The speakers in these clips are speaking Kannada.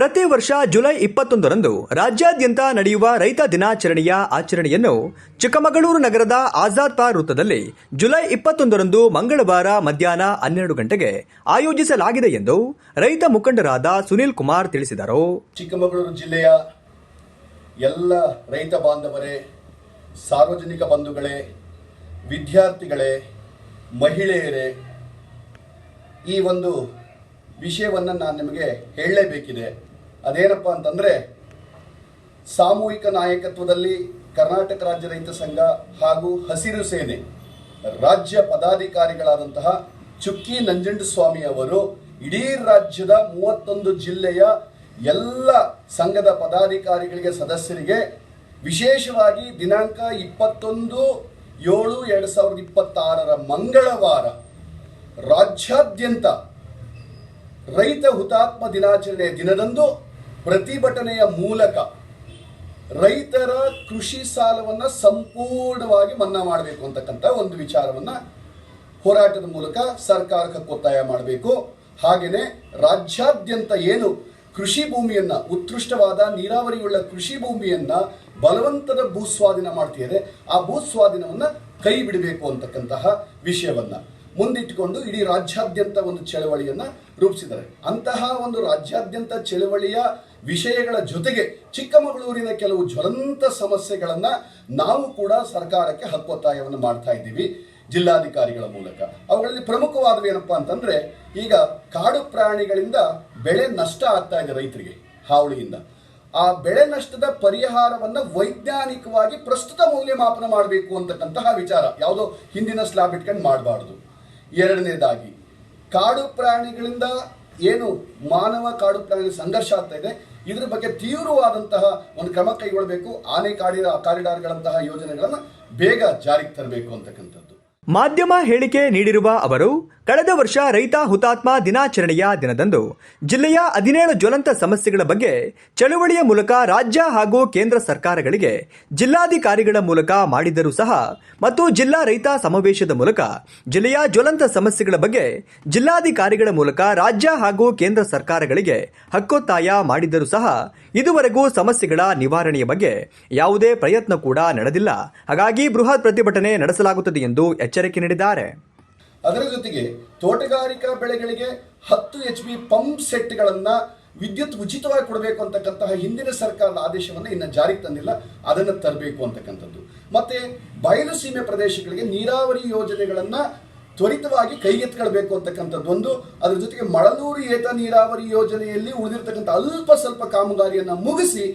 ಪ್ರತಿ ವರ್ಷ ಜುಲೈ 21ರಂದು ರಾಜ್ಯಾದ್ಯಂತ ನಡೆಯುವ ರೈತ ದಿನಾಚರಣೆಯ ಆಚರಣೆಯನ್ನು ಚಿಕ್ಕಮಗಳೂರು ನಗರದ ಆಜಾದ್ ಪಾರ್ಕ್ ವೃತ್ತದಲ್ಲಿ ಜುಲೈ 21ರಂದು ಮಂಗಳವಾರ ಮಧ್ಯಾಹ್ನ 12 ಗಂಟೆಗೆ ಆಯೋಜಿಸಲಾಗಿದೆ ಎಂದು ರೈತ ಮುಖಂಡರಾದ ಸುನೀಲ್ ಕುಮಾರ್ ತಿಳಿಸಿದರು. ಚಿಕ್ಕಮಗಳೂರು ಜಿಲ್ಲೆಯ ಎಲ್ಲ ರೈತ ಬಾಂಧವರೇ, ಸಾರ್ವಜನಿಕ ಬಂಧುಗಳೇ, ವಿದ್ಯಾರ್ಥಿಗಳೇ, ಮಹಿಳೆಯರೇ, ಈ ಒಂದು ವಿಷಯವನ್ನು ನಾನು ನಿಮಗೆ ಹೇಳಲೇಬೇಕಿದೆ. ಅದೇನಪ್ಪ ಅಂತಂದರೆ, ಸಾಮೂಹಿಕ ನಾಯಕತ್ವದಲ್ಲಿ ಕರ್ನಾಟಕ ರಾಜ್ಯ ರೈತ ಸಂಘ ಹಾಗೂ ಹಸಿರು ಸೇನೆ ರಾಜ್ಯ ಪದಾಧಿಕಾರಿಗಳಾದಂತಹ ಚುಕ್ಕಿ ನಂಜುಂಡಸ್ವಾಮಿ ಅವರು ಇಡೀ ರಾಜ್ಯದ 31 ಜಿಲ್ಲೆಯ ಎಲ್ಲ ಸಂಘದ ಪದಾಧಿಕಾರಿಗಳಿಗೆ, ಸದಸ್ಯರಿಗೆ ವಿಶೇಷವಾಗಿ ದಿನಾಂಕ 21/7/2026 ಮಂಗಳವಾರ ರಾಜ್ಯಾದ್ಯಂತ ರೈತ ಹುತಾತ್ಮ ದಿನಾಚರಣೆ ದಿನದಂದು ಪ್ರತಿಭಟನೆಯ ಮೂಲಕ ರೈತರ ಕೃಷಿ ಸಾಲವನ್ನು ಸಂಪೂರ್ಣವಾಗಿ ಮನ್ನಾ ಮಾಡಬೇಕು ಅಂತಕ್ಕಂಥ ಒಂದು ವಿಚಾರವನ್ನು ಹೋರಾಟದ ಮೂಲಕ ಸರ್ಕಾರಕ್ಕೆ ಒತ್ತಾಯ ಮಾಡಬೇಕು. ಹಾಗೆಯೇ ರಾಜ್ಯಾದ್ಯಂತ ಏನು ಕೃಷಿ ಭೂಮಿಯನ್ನು, ಉತ್ಕೃಷ್ಟವಾದ ನೀರಾವರಿಯುಳ್ಳ ಕೃಷಿ ಭೂಮಿಯನ್ನು ಬಲವಂತದ ಭೂಸ್ವಾಧೀನ ಮಾಡ್ತಿದ್ದಾರೆ, ಆ ಭೂಸ್ವಾಧೀನವನ್ನು ಕೈ ಬಿಡಬೇಕು ಅಂತಕ್ಕಂತಹ ವಿಷಯವನ್ನು ಮುಂದಿಟ್ಟುಕೊಂಡು ಇಡೀ ರಾಜ್ಯಾದ್ಯಂತ ಒಂದು ಚಳವಳಿಯನ್ನು ರೂಪಿಸಿದ್ದಾರೆ. ಅಂತಹ ಒಂದು ರಾಜ್ಯಾದ್ಯಂತ ಚಳವಳಿಯ ವಿಷಯಗಳ ಜೊತೆಗೆ ಚಿಕ್ಕಮಗಳೂರಿನ ಕೆಲವು ಜ್ವಲಂತ ಸಮಸ್ಯೆಗಳನ್ನು ನಾವು ಕೂಡ ಸರ್ಕಾರಕ್ಕೆ ಹಕ್ಕೊತ್ತಾಯವನ್ನು ಮಾಡ್ತಾ ಇದ್ದೀವಿ ಜಿಲ್ಲಾಧಿಕಾರಿಗಳ ಮೂಲಕ. ಅವುಗಳಲ್ಲಿ ಪ್ರಮುಖವಾದವು ಏನಪ್ಪಾ ಅಂತಂದ್ರೆ, ಈಗ ಕಾಡು ಪ್ರಾಣಿಗಳಿಂದ ಬೆಳೆ ನಷ್ಟ ಆಗ್ತಾ ಇದೆ ರೈತರಿಗೆ, ಹಾವಳಿಯಿಂದ. ಆ ಬೆಳೆ ನಷ್ಟದ ಪರಿಹಾರವನ್ನು ವೈಜ್ಞಾನಿಕವಾಗಿ ಪ್ರಸ್ತುತ ಮೌಲ್ಯಮಾಪನ ಮಾಡಬೇಕು ಅಂತಕ್ಕಂತಹ ವಿಚಾರ, ಯಾವುದೋ ಹಿಂದಿನ ಸ್ಲಾಬ್ ಇಟ್ಕೊಂಡು ಮಾಡಬಾರ್ದು. ಎರಡನೇದಾಗಿ, ಕಾಡು ಪ್ರಾಣಿಗಳಿಂದ ಏನು ಮಾನವ ಕಾಡು ಪ್ರಾಣಿ ಸಂಘರ್ಷ ಆಗ್ತಾ ಇದೆ, ಇದ್ರ ಬಗ್ಗೆ ತೀವ್ರವಾದಂತಹ ಒಂದು ಕ್ರಮ ಕೈಗೊಳ್ಳಬೇಕು. ಆನೆ ಕಾರಿಡಾರ್ಗಳಂತಹ ಯೋಜನೆಗಳನ್ನು ಬೇಗ ಜಾರಿಗೆ ತರಬೇಕು ಅಂತಕ್ಕಂಥದ್ದು. ಮಾಧ್ಯಮ ಹೇಳಿಕೆ ನೀಡಿರುವ ಅವರು, ಕಳೆದ ವರ್ಷ ರೈತ ಹುತಾತ್ಮ ದಿನಾಚರಣೆಯ ದಿನದಂದು ಜಿಲ್ಲೆಯ 17 ಜ್ವಲಂತ ಸಮಸ್ಯೆಗಳ ಬಗ್ಗೆ ಚಳುವಳಿಯ ಮೂಲಕ ರಾಜ್ಯ ಹಾಗೂ ಕೇಂದ್ರ ಸರ್ಕಾರಗಳಿಗೆ ಜಿಲ್ಲಾಧಿಕಾರಿಗಳ ಮೂಲಕ ಮಾಡಿದರೂ ಸಹ ಮತ್ತು ಜಿಲ್ಲಾ ರೈತ ಸಮಾವೇಶದ ಮೂಲಕ ಜಿಲ್ಲೆಯ ಜ್ವಲಂತ ಸಮಸ್ಯೆಗಳ ಬಗ್ಗೆ ಜಿಲ್ಲಾಧಿಕಾರಿಗಳ ಮೂಲಕ ರಾಜ್ಯ ಹಾಗೂ ಕೇಂದ್ರ ಸರ್ಕಾರಗಳಿಗೆ ಹಕ್ಕೊತ್ತಾಯ ಮಾಡಿದರೂ ಸಹ ಇದುವರೆಗೂ ಸಮಸ್ಯೆಗಳ ನಿವಾರಣೆಯ ಬಗ್ಗೆ ಯಾವುದೇ ಪ್ರಯತ್ನ ಕೂಡ ನಡೆದಿಲ್ಲ. ಹಾಗಾಗಿ ಬೃಹತ್ ಪ್ರತಿಭಟನೆ ನಡೆಸಲಾಗುತ್ತದೆ ಎಂದು ಎಚ್ಚರಿಕೆ ನೀಡಿದ್ದಾರೆ. ಅದರ ಜೊತೆಗೆ ತೋಟಗಾರಿಕಾ ಬೆಳೆಗಳಿಗೆ 10 HP ಪಂಪ್ ಸೆಟ್ಗಳನ್ನು ವಿದ್ಯುತ್ ಉಚಿತವಾಗಿ ಕೊಡಬೇಕು ಅಂತಕ್ಕಂತಹ ಹಿಂದಿನ ಸರ್ಕಾರದ ಆದೇಶವನ್ನು ಇನ್ನು ಜಾರಿಗೆ ತಂದಿಲ್ಲ, ಅದನ್ನು ತರಬೇಕು ಅಂತಕ್ಕಂಥದ್ದು. ಮತ್ತೆ ಬಯಲು ಸೀಮೆ ಪ್ರದೇಶಗಳಿಗೆ ನೀರಾವರಿ ಯೋಜನೆಗಳನ್ನು ತ್ವರಿತವಾಗಿ ಕೈಗೆತ್ತಿಕೊಳ್ಳಬೇಕು ಅಂತಕ್ಕಂಥದ್ದು ಒಂದು. ಅದರ ಜೊತೆಗೆ ಮಳಲೂರು ಏತ ನೀರಾವರಿ ಯೋಜನೆಯಲ್ಲಿ ಉಳಿದಿರ್ತಕ್ಕಂಥ ಅಲ್ಪ ಸ್ವಲ್ಪ ಕಾಮಗಾರಿಯನ್ನು ಮುಗಿಸಿ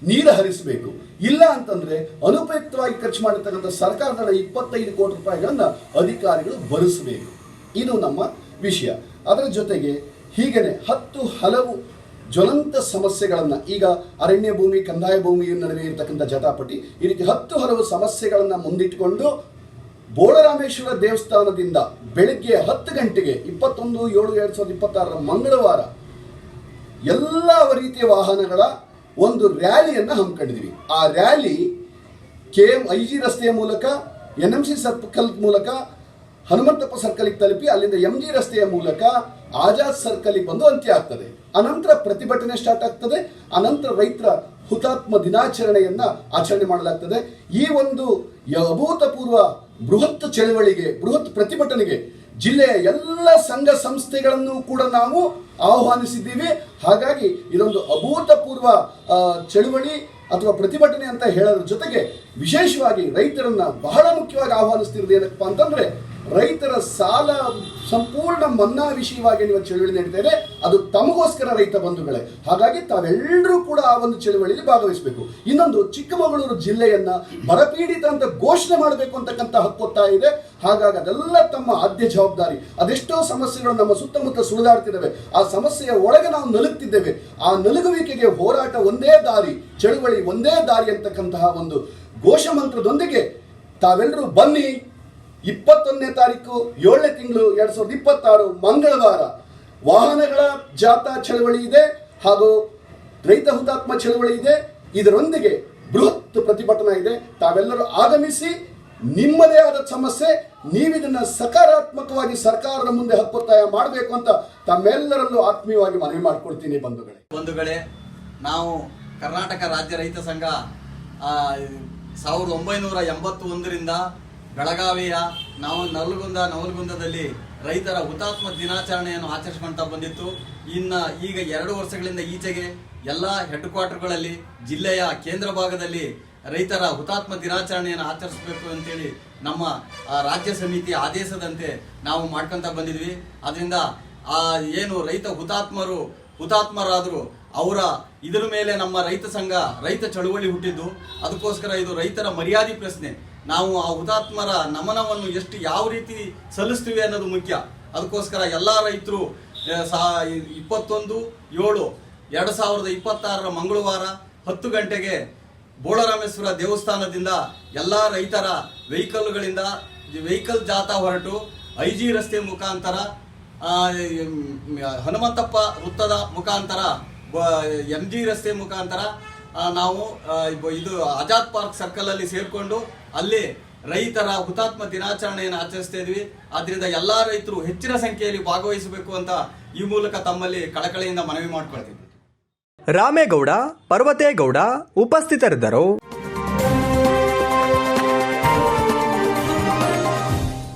ನೀರು ಹರಿಸಬೇಕು. ಇಲ್ಲ ಅಂತಂದ್ರೆ ಅನುಪಯುಕ್ತವಾಗಿ ಖರ್ಚು ಮಾಡಿರ್ತಕ್ಕಂಥ ಸರ್ಕಾರದ 25 ಕೋಟಿ ರೂಪಾಯಿಗಳನ್ನು ಅಧಿಕಾರಿಗಳು ಭರಿಸಬೇಕು. ಇದು ನಮ್ಮ ವಿಷಯ. ಅದರ ಜೊತೆಗೆ ಹೀಗೇನೆ 10 ಹಲವು ಜ್ವಲಂತ ಸಮಸ್ಯೆಗಳನ್ನು, ಈಗ ಅರಣ್ಯ ಭೂಮಿ, ಕಂದಾಯ ಭೂಮಿ ನಡುವೆ ಇರತಕ್ಕಂಥ ಜಟಾಪಟಿ, ಈ ರೀತಿ 10 ಹಲವು ಸಮಸ್ಯೆಗಳನ್ನು ಮುಂದಿಟ್ಟುಕೊಂಡು ಬೋಳರಾಮೇಶ್ವರ ದೇವಸ್ಥಾನದಿಂದ ಬೆಳಗ್ಗೆ 10 ಗಂಟೆಗೆ 21/7/2026 ಮಂಗಳವಾರ ಎಲ್ಲ ರೀತಿಯ ವಾಹನಗಳ ಒಂದು ರ್ಯಾಲಿಯನ್ನು ಹಮ್ಮಿಕೊಂಡಿದ್ದೀವಿ. ಆ ರ್ಯಾಲಿ KMIG ರಸ್ತೆಯ ಮೂಲಕ NMC ಸರ್ಕಲ್ ಮೂಲಕ ಹನುಮಂತಪ್ಪ ಸರ್ಕಲ್ಗೆ ತಲುಪಿ ಅಲ್ಲಿಂದ MG ರಸ್ತೆಯ ಮೂಲಕ ಆಜಾದ್ ಸರ್ಕಲ್ಗೆ ಬಂದು ಅಂತ್ಯ ಆಗ್ತದೆ. ಅನಂತರ ಪ್ರತಿಭಟನೆ ಸ್ಟಾರ್ಟ್ ಆಗ್ತದೆ. ಅನಂತರ ರೈತರ ಹುತಾತ್ಮ ದಿನಾಚರಣೆಯನ್ನ ಆಚರಣೆ ಮಾಡಲಾಗ್ತದೆ. ಈ ಒಂದು ಅಭೂತಪೂರ್ವ ಬೃಹತ್ ಚಳವಳಿಗೆ, ಬೃಹತ್ ಪ್ರತಿಭಟನೆಗೆ ಜಿಲ್ಲೆಯ ಎಲ್ಲ ಸಂಘ ಸಂಸ್ಥೆಗಳನ್ನು ಕೂಡ ನಾವು ಆಹ್ವಾನಿಸಿದ್ದೀವಿ. ಹಾಗಾಗಿ ಇದೊಂದು ಅಭೂತಪೂರ್ವ ಚಳುವಳಿ ಅಥವಾ ಪ್ರತಿಭಟನೆ ಅಂತ ಹೇಳೋದ್ರ ಜೊತೆಗೆ ವಿಶೇಷವಾಗಿ ರೈತರನ್ನ ಬಹಳ ಮುಖ್ಯವಾಗಿ ಆಹ್ವಾನಿಸ್ತಿರೋದು ಏನಪ್ಪಾ ಅಂತಂದ್ರೆ, ರೈತರ ಸಾಲ ಸಂಪೂರ್ಣ ಮನ್ನಾ ವಿಷಯವಾಗಿ ನೀವು ಚಳುವಳಿ ನಡೀತಾ ಇದೆ. ಅದು ತಮಗೋಸ್ಕರ ರೈತ ಬಂಧುಗಳೇ. ಹಾಗಾಗಿ ತಾವೆಲ್ಲರೂ ಕೂಡ ಆ ಒಂದು ಚಳುವಳಿಯಲ್ಲಿ ಭಾಗವಹಿಸಬೇಕು. ಇನ್ನೊಂದು, ಚಿಕ್ಕಮಗಳೂರು ಜಿಲ್ಲೆಯನ್ನ ಬರಪೀಡಿತ ಅಂತ ಘೋಷಣೆ ಮಾಡಬೇಕು ಅಂತಕ್ಕಂಥ ಹಕ್ಕೊತ್ತಾಯ ಇದೆ. ಹಾಗಾಗಿ ಅದೆಲ್ಲ ತಮ್ಮ ಆದ್ಯ ಜವಾಬ್ದಾರಿ. ಅದೆಷ್ಟೋ ಸಮಸ್ಯೆಗಳು ನಮ್ಮ ಸುತ್ತಮುತ್ತ ಸುಳಿದಾಡ್ತಿದ್ದಾವೆ. ಆ ಸಮಸ್ಯೆಯ ಒಳಗೆ ನಾವು ನಲುಗ್ತಿದ್ದೇವೆ. ಆ ನಲುಗುವಿಕೆಗೆ ಹೋರಾಟ ಒಂದೇ ದಾರಿ, ಚಳುವಳಿ ಒಂದೇ ದಾರಿ ಅಂತಕ್ಕಂತಹ ಒಂದು ಘೋಷ ಮಂತ್ರದೊಂದಿಗೆ ತಾವೆಲ್ಲರೂ ಬನ್ನಿ. 21ನೇ ತಾರೀಕು 7ನೇ ತಿಂಗಳು 2026 ಮಂಗಳವಾರ ವಾಹನಗಳ ಜಾಥಾ ಚಳವಳಿ ಇದೆ ಹಾಗೂ ರೈತ ಹುತಾತ್ಮ ಚಳವಳಿ ಇದೆ. ಇದರೊಂದಿಗೆ ಬೃಹತ್ ಪ್ರತಿಭಟನಾ ಇದೆ. ತಾವೆಲ್ಲರೂ ಆಗಮಿಸಿ, ನಿಮ್ಮದೇ ಆದ ಸಮಸ್ಯೆ ನೀವಿದನ್ನ ಸಕಾರಾತ್ಮಕವಾಗಿ ಸರ್ಕಾರದ ಮುಂದೆ ಹಕ್ಕೊತ್ತಾಯ ಮಾಡಬೇಕು ಅಂತ ತಮ್ಮೆಲ್ಲರಲ್ಲೂ ಆತ್ಮೀಯವಾಗಿ ಮನವಿ ಮಾಡಿಕೊಳ್ತೀನಿ. ಬಂಧುಗಳೇ, ನಾವು ಕರ್ನಾಟಕ ರಾಜ್ಯ ರೈತ ಸಂಘ 1981ರಿಂದ ಬೆಳಗಾವಿಯ ನವಲಗುಂದದಲ್ಲಿ ರೈತರ ಹುತಾತ್ಮ ದಿನಾಚರಣೆಯನ್ನು ಆಚರಿಸ್ಕೊಳ್ತಾ ಬಂದಿತ್ತು. ಈಗ 2 ವರ್ಷಗಳಿಂದ ಈಚೆಗೆ ಎಲ್ಲ ಹೆಡ್ ಕ್ವಾರ್ಟರ್ಗಳಲ್ಲಿ ಜಿಲ್ಲೆಯ ಕೇಂದ್ರ ಭಾಗದಲ್ಲಿ ರೈತರ ಹುತಾತ್ಮ ದಿನಾಚರಣೆಯನ್ನು ಆಚರಿಸಬೇಕು ಅಂತೇಳಿ ನಮ್ಮ ರಾಜ್ಯ ಸಮಿತಿ ಆದೇಶದಂತೆ ನಾವು ಮಾಡ್ಕೊಂತ ಬಂದಿದ್ವಿ. ಅದರಿಂದ ಏನು ರೈತ ಹುತಾತ್ಮರಾದ್ರು ಅವರ ಇದರ ಮೇಲೆ ನಮ್ಮ ರೈತ ಸಂಘ ರೈತ ಚಳುವಳಿ ಹುಟ್ಟಿದ್ದು. ಅದಕ್ಕೋಸ್ಕರ ಇದು ರೈತರ ಮರ್ಯಾದೆ ಪ್ರಶ್ನೆ. ನಾವು ಆ ಹುತಾತ್ಮರ ನಮನವನ್ನು ಯಾವ ರೀತಿ ಸಲ್ಲಿಸ್ತೀವಿ ಅನ್ನೋದು ಮುಖ್ಯ. ಅದಕ್ಕೋಸ್ಕರ ಎಲ್ಲ ರೈತರು 21/7/2026 ಮಂಗಳವಾರ 10 ಗಂಟೆಗೆ ಬೋಳರಾಮೇಶ್ವರ ದೇವಸ್ಥಾನದಿಂದ ಎಲ್ಲ ರೈತರ ವೆಹಿಕಲ್ ಜಾಥಾ ಹೊರಟು IG ರಸ್ತೆ ಮುಖಾಂತರ ಹನುಮಂತಪ್ಪ ವೃತ್ತದ ಮುಖಾಂತರ MG ರಸ್ತೆ ಮುಖಾಂತರ ನಾವು ಇದು ಆಜಾದ್ ಪಾರ್ಕ್ ಸರ್ಕಲ್ ಅಲ್ಲಿ ಸೇರ್ಕೊಂಡು ಅಲ್ಲಿ ರೈತರ ಹುತಾತ್ಮ ದಿನಾಚರಣೆಯನ್ನು ಆಚರಿಸ್ತಾ ಇದ್ವಿ. ಆದ್ರಿಂದ ಎಲ್ಲಾ ರೈತರು ಹೆಚ್ಚಿನ ಸಂಖ್ಯೆಯಲ್ಲಿ ಭಾಗವಹಿಸಬೇಕು ಅಂತ ಈ ಮೂಲಕ ತಮ್ಮಲ್ಲಿ ಕಳಕಳಿಯಿಂದ ಮನವಿ ಮಾಡ್ಕೊಳ್ತೀವಿ. ರಾಮೇಗೌಡ, ಪರ್ವತೇಗೌಡ ಉಪಸ್ಥಿತರಿದ್ದರು.